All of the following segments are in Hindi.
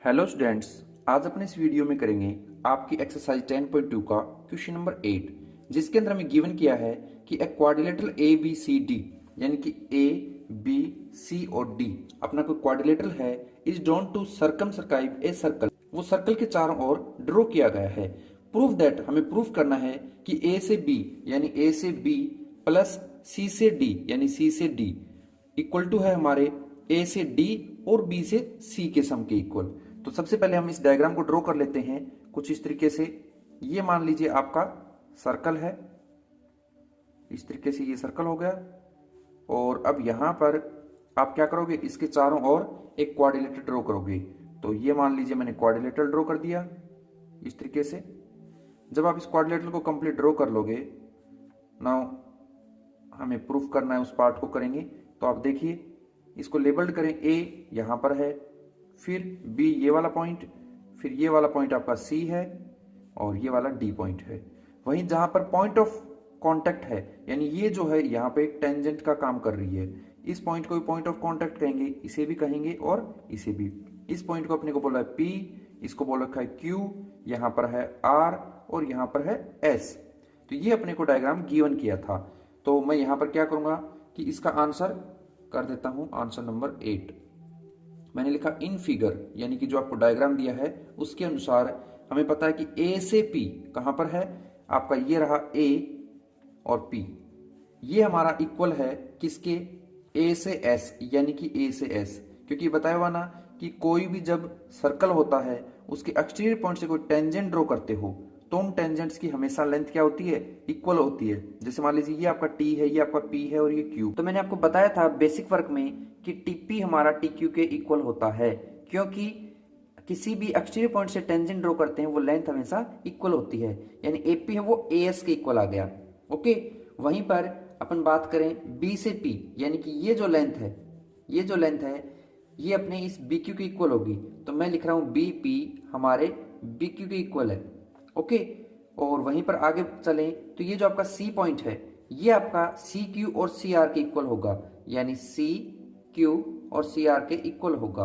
हेलो स्टूडेंट्स, आज अपने इस वीडियो में करेंगे आपकी एक्सरसाइज 10.2 का क्वेश्चन नंबर 8, जिसके अंदर हमें गिवन किया है कि A quadrilateral A B C D, यानी कि ए बी सी और डी अपना कोई क्वाड्रिलेटरल है, is drawn to circumscribe a circle. वो सर्कल के चारों ओर ड्रॉ किया गया है। प्रूफ दैट, हमें प्रूफ करना है कि ए से बी यानी ए से बी प्लस सी से डी यानी सी से डी इक्वल टू है हमारे ए से डी और बी से सी के सम के इक्वल। तो सबसे पहले हम इस डायग्राम को ड्रॉ कर लेते हैं कुछ इस तरीके से। ये मान लीजिए आपका सर्कल है, इस तरीके से ये सर्कल हो गया। और अब यहां पर आप क्या करोगे, इसके चारों ओर एक क्वाड्रिलेटरल ड्रॉ करोगे। तो ये मान लीजिए मैंने क्वाड्रिलेटरल ड्रॉ कर दिया इस तरीके से। जब आप इस क्वाड्रिलेटरल को कंप्लीट ड्रॉ कर लोगे, नाउ हमें प्रूफ करना है, उस पार्ट को करेंगे। तो आप देखिए, इसको लेबल्ड करें, ए यहां पर है, फिर बी ये वाला पॉइंट, फिर ये वाला पॉइंट आपका सी है और ये वाला डी पॉइंट है। वहीं जहां पर पॉइंट ऑफ कांटेक्ट है, यानी ये जो है यहाँ पे एक टेंजेंट का काम कर रही है। इस पॉइंट को भी पॉइंट ऑफ कांटेक्ट कहेंगे, इसे भी कहेंगे और इसे भी। इस पॉइंट को अपने को बोला है पी, इसको बोल रखा है क्यू, यहाँ पर है आर और यहाँ पर है एस। तो ये अपने को डायग्राम गिवन किया था। तो मैं यहाँ पर क्या करूंगा कि इसका आंसर कर देता हूं, आंसर नंबर 8 मैंने लिखा इन फिगर, यानी कि जो आपको डायग्राम दिया है उसके अनुसार हमें पता है कि ए से पी कहां पर है आपका, ये रहा ए और पी, ये हमारा इक्वल है किसके, ए से एस, यानी कि ए से एस। क्योंकि बताया हुआ ना कि कोई भी जब सर्कल होता है उसके एक्सटीरियर पॉइंट से कोई टेंजेंट ड्रॉ करते हो तो उन टेंजेंट्स की हमेशा लेंथ क्या होती है, इक्वल होती है। जैसे मान लीजिए ये आपका टी है, ये आपका पी है और ये क्यू। तो मैंने आपको बताया था बेसिक वर्क में कि टीपी हमारा टी क्यू के इक्वल होता है, क्योंकि किसी भी एक्सटीरियर पॉइंट से टेंजेंट ड्रॉ करते हैं वो लेंथ हमेशा इक्वल होती है। यानी एपी है वो एएस के इक्वल आ गया। ओके, वहीं पर अपन बात करें बी से पी, यानी कि ये जो लेंथ है, ये जो लेंथ है ये अपने इस बी क्यू के इक्वल होगी। तो मैं लिख रहा हूं बी पी हमारे बी क्यू के इक्वल है। ओके, और वहीं पर आगे चलें तो ये जो आपका सी पॉइंट है ये आपका सी क्यू और सी आर के इक्वल होगा, यानी सी क्यू और सी आर के इक्वल होगा।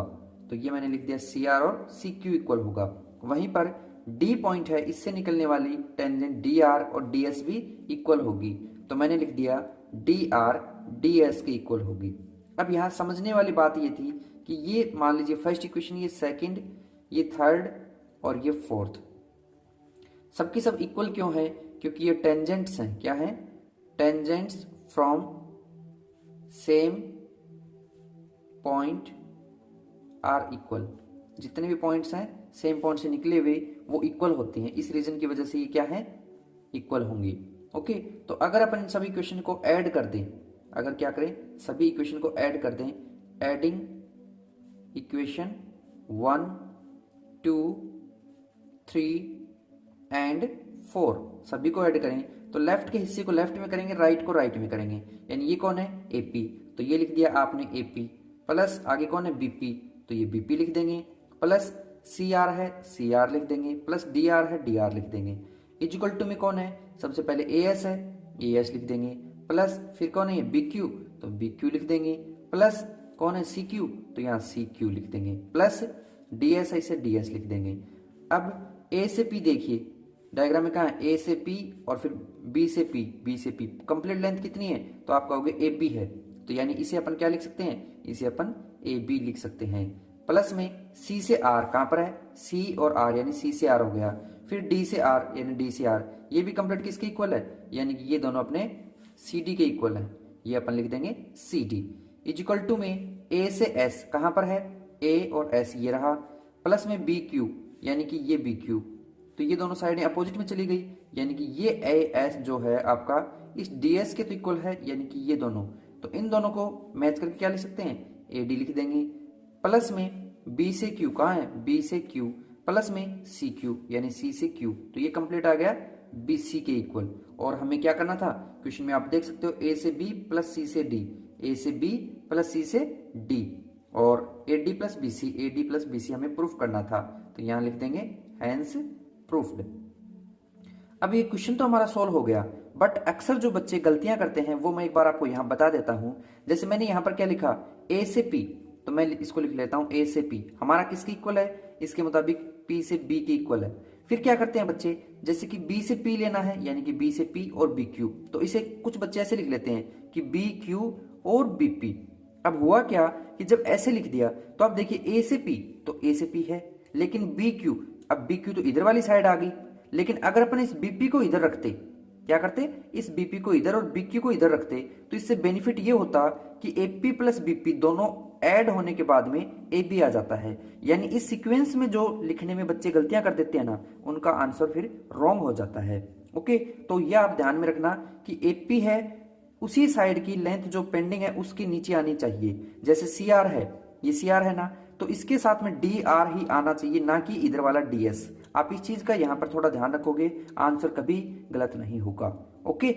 तो ये मैंने लिख दिया सी आर और सी क्यू इक्वल होगा। वहीं पर डी पॉइंट है, इससे निकलने वाली टेंजेंट डी आर और डी एस भी इक्वल होगी। तो मैंने लिख दिया डी आर डी एस के इक्वल होगी। अब यहाँ समझने वाली बात ये थी कि ये मान लीजिए फर्स्ट इक्वेशन, ये सेकंड, ये थर्ड और ये फोर्थ, सबकी सब इक्वल क्यों है, क्योंकि ये टेंजेंट्स हैं। क्या है, tangents from same point are equal. जितने भी पॉइंट्स हैं सेम पॉइंट से निकले हुए वो इक्वल होते हैं, इस रीजन की वजह से ये क्या है, इक्वल होंगी। ओके, तो अगर अपन इन सभी इक्वेशन को ऐड कर दें, अगर क्या करें, सभी इक्वेशन को ऐड कर दें, एडिंग इक्वेशन 1 2 3 एंड 4 सभी को ऐड करें तो लेफ्ट के हिस्से को लेफ्ट में करेंगे, राइट को राइट में करेंगे। यानी ये कौन है, एपी, तो ये लिख दिया आपने एपी, प्लस आगे कौन है बीपी, तो ये बीपी लिख देंगे, प्लस सी आर है सी आर लिख देंगे, प्लस डी आर है डी आर लिख देंगे। इक्वल टू में कौन है, सबसे पहले ए एस है, ए एस लिख देंगे, प्लस फिर कौन है बी क्यू, तो बी क्यू लिख देंगे, प्लस कौन है सी क्यू, तो यहाँ सी क्यू लिख देंगे, प्लस डी एस है, इसे डी एस लिख देंगे। अब ए से पी देखिए, डायग्राम में कहा है ए से पी और फिर बी से पी, बी से पी कंप्लीट लेंथ कितनी है, तो आप कहोगे ए बी है। तो यानी इसे अपन क्या लिख सकते हैं, इसे अपन ए बी लिख सकते हैं। प्लस में सी से आर कहां पर है, सी और आर, यानी सी से आर हो गया। फिर डी से आर यानी डी से आर, ये भी कंप्लीट किसके इक्वल है, यानी कि ये दोनों अपने सी डी के इक्वल है। ये अपन लिख देंगे सी डी। इक्वल टू में ए से एस कहां पर है, ए और एस ये रहा, प्लस में बी क्यू यानी कि ये बी क्यू, तो ये दोनों साइडें अपोजिट में चली गई, यानी कि ये ए एस जो है आपका इस डी एस के तो इक्वल है, यानी कि ये दोनों। तो इन दोनों को मैच करके क्या लिख सकते हैं, ए डी लिख देंगे। प्लस में बी से क्यू कहाँ है, बी से क्यू, प्लस में सी क्यू यानी सी से क्यू, तो ये कंप्लीट आ गया बी सी के इक्वल। और हमें क्या करना था, क्वेश्चन में आप देख सकते हो ए से बी प्लस सी से डी, ए से बी प्लस सी से डी, और A D plus B C, A D plus B C हमें प्रूफ करना था। तो यहां लिख देंगे हैंस प्रूफ्ड। अब ये क्वेश्चन तो हमारा सॉल्व हो गया, बट अक्सर जो बच्चे गलतियां करते हैं वो मैं एक बार आपको यहां बता देता हूं। जैसे मैंने यहां पर क्या लिखा, ए से पी, तो मैं इसको लिख लेता हूं ए से पी, हमारा किसके इक्वल है, इसके मुताबिक पी से बी के इक्वल है। फिर क्या करते हैं बच्चे, जैसे कि बी से पी लेना है यानी कि बी से पी और बी क्यू, तो इसे कुछ बच्चे ऐसे लिख लेते हैं कि बी क्यू और बी पी। अब हुआ क्या कि जब ऐसे लिख दिया तो आप देखिए ए से पी, तो ए से पी है, लेकिन बी क्यू, अब बी क्यू तो इधर वाली साइड आ गई, लेकिन अगर अपन इस बीपी को इधर रखते, क्या करते, इस बीपी को इधर और बीक्यू को इधर रखते, तो इससे बेनिफिट ये होता कि एपी प्लस बीपी दोनों ऐड होने के बाद में एबी आ जाता है। यानी इस सीक्वेंस में जो लिखने में बच्चे गलतियां कर देते हैं ना, उनका आंसर फिर रॉन्ग हो जाता है। ओके, तो यह आप ध्यान में रखना कि एपी है, उसी साइड की लेंथ जो पेंडिंग है उसकी नीचे आनी चाहिए। जैसे सी आर है, ये सी आर है ना, तो इसके साथ में डी आर ही आना चाहिए, ना कि इधर वाला डी एस। आप इस चीज का यहां पर थोड़ा ध्यान रखोगे, आंसर कभी गलत नहीं होगा। ओके।